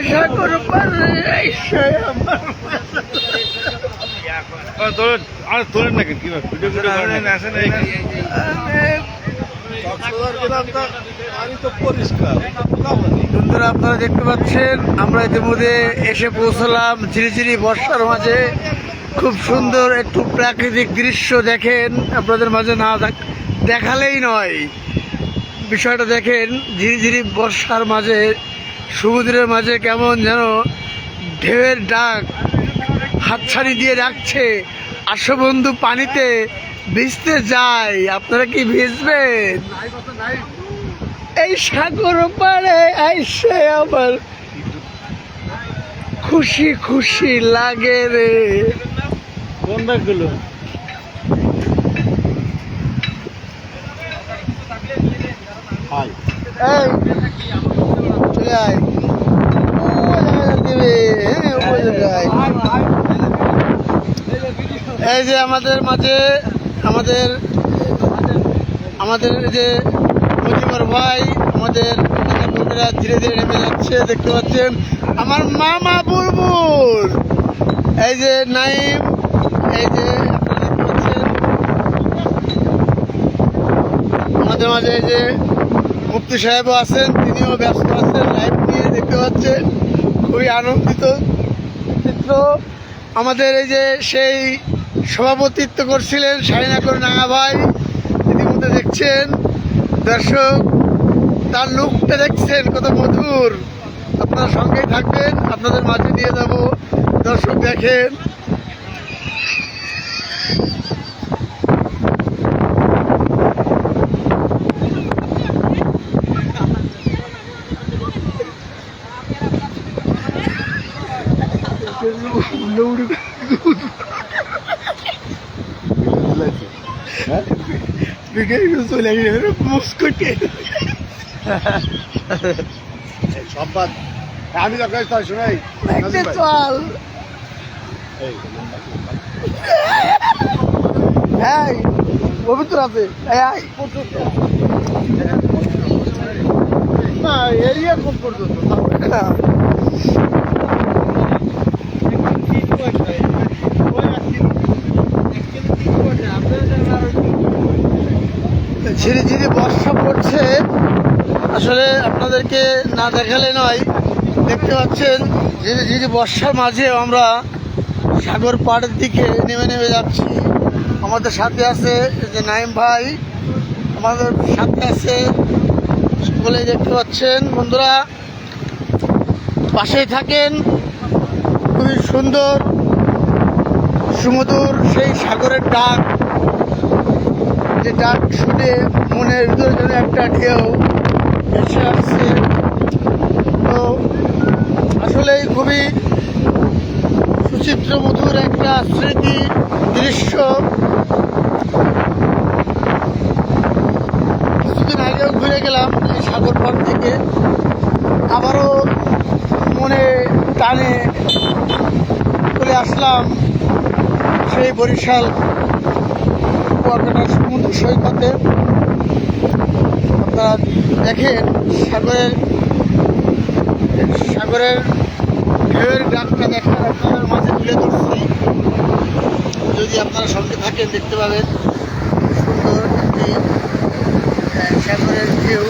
সাগর পারে আর তোলেন নাকি কি বন্ধুরা, আপনারা দেখতে পাচ্ছেন আমরা ইতিমধ্যে এসে পৌঁছলাম ঝিরিঝিরি বর্ষার মাঝে। খুব সুন্দর একটু প্রাকৃতিক দৃশ্য দেখেন, আপনাদের মাঝে না দেখালেই নয়। বিষয়টা দেখেন, ঝিরিঝিরি বর্ষার মাঝে সমুদ্রের মাঝে কেমন যেন ঢেউয়ের ডাক হাতছানি দিয়ে রাখছে। আসো বন্ধু, পানিতে ভিজতে যাই। আপনারা কি ভিজবেন? এই সাগর পাড়ে আইসে আমার খুশি খুশি লাগে রে। কোন ব্যাগগুলো? এই যে আমাদের মাঝে আমাদের যে মুজিবর ভাই, আমাদের বন্ধুরা ধীরে ধীরে নেমে যাচ্ছে। দেখতে পাচ্ছেন আমার মামা বুলবুল, এই যে নাইম, এই যে আমাদের মাঝে এই যে মুফতি সাহেবও আছেন, তিনিও ব্যস্ত আছেন লাইভ নিয়ে। দেখতে পাচ্ছেন খুবই আনন্দিত চিত্র। আমাদের এই যে সেই সভাপতিত্ব করছিলেন শাহিনাকর নাঙ্গা ভাই, ইতিমধ্যে দেখছেন দর্শক, তার লুকটা দেখছেন কত মধুর। আপনারা সঙ্গেই থাকবেন, আপনাদের মাঝে নিয়ে যাব। দর্শক দেখেন, আমি শোনাই চল পবিত্র আছে এরিয়া কোন পর্যন্ত ঝিরি ঝিরি বর্ষা পড়ছে। আসলে আপনাদেরকে না দেখালে নয়, দেখতে পাচ্ছেন ঝিরি ঝিরি বর্ষার মাঝেও আমরা সাগর পাড়ের দিকে নেমে নেমে যাচ্ছি। আমাদের সাথে আছে যে নাইম ভাই, আমাদের সাথে আছে সকলেই দেখতে পাচ্ছেন। বন্ধুরা পাশেই থাকেন, খুবই সুন্দর সুমধুর সেই সাগরের ডাক, যে ডাক শুনে মনের ভিতরে যেন একটা ঢেউ এসে আসছে। তো আসলেই খুবই সুচিত্র মধুর একটা স্মৃতি দৃশ্য। কিছুদিন আগেও ঘুরে গেলাম এই সাগর পাড় থেকে, আবারও মনে টানে চলে আসলাম সেই বরিশাল কুয়াকাটার সমুদ্র সৈকতে। আপনারা দেখেন সাগরের ঢেউয়ের ডাকটা দেখার আপনাদের মাঝে তুলে ধরছি। যদি আপনারা সঙ্গে থাকেন দেখতে পাবেন সুন্দর একটি সাগরের ঢেউ।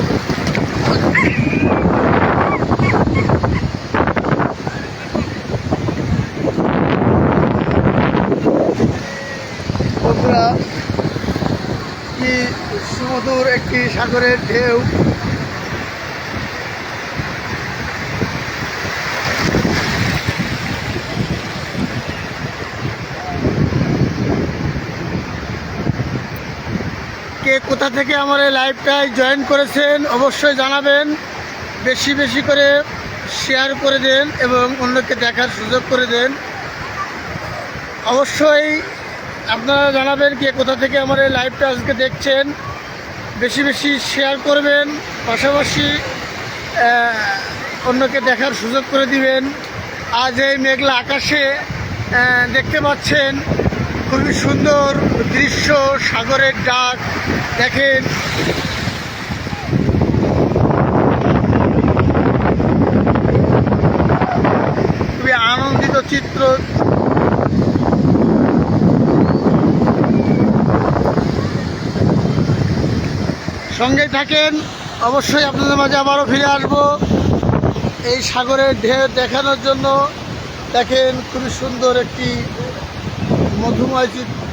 বন্ধুরা, কি সুমধুর একটি সাগরের ঢেউ। কে কোথা থেকে আমার এই লাইভটায় জয়েন করেছেন অবশ্যই জানাবেন। বেশি বেশি করে শেয়ার করে দেন এবং অন্যকে দেখার সুযোগ করে দেন। অবশ্যই আপনারা জানাবেন কে কোথা থেকে আমার এই লাইভটা আজকে দেখছেন। বেশি বেশি শেয়ার করবেন, পাশাপাশি অন্যকে দেখার সুযোগ করে দিবেন। আজ এই মেঘলা আকাশে দেখতে পাচ্ছেন খুবই সুন্দর দৃশ্য, সাগরের ডাক দেখেন। খুবই আনন্দিত চিত্র। সঙ্গে থাকেন, অবশ্যই আপনাদের মাঝে আবারও ফিরে আসবো এই সাগরের ঢেউ দেখানোর জন্য। দেখেন খুবই সুন্দর একটি মধুময় চিত্র।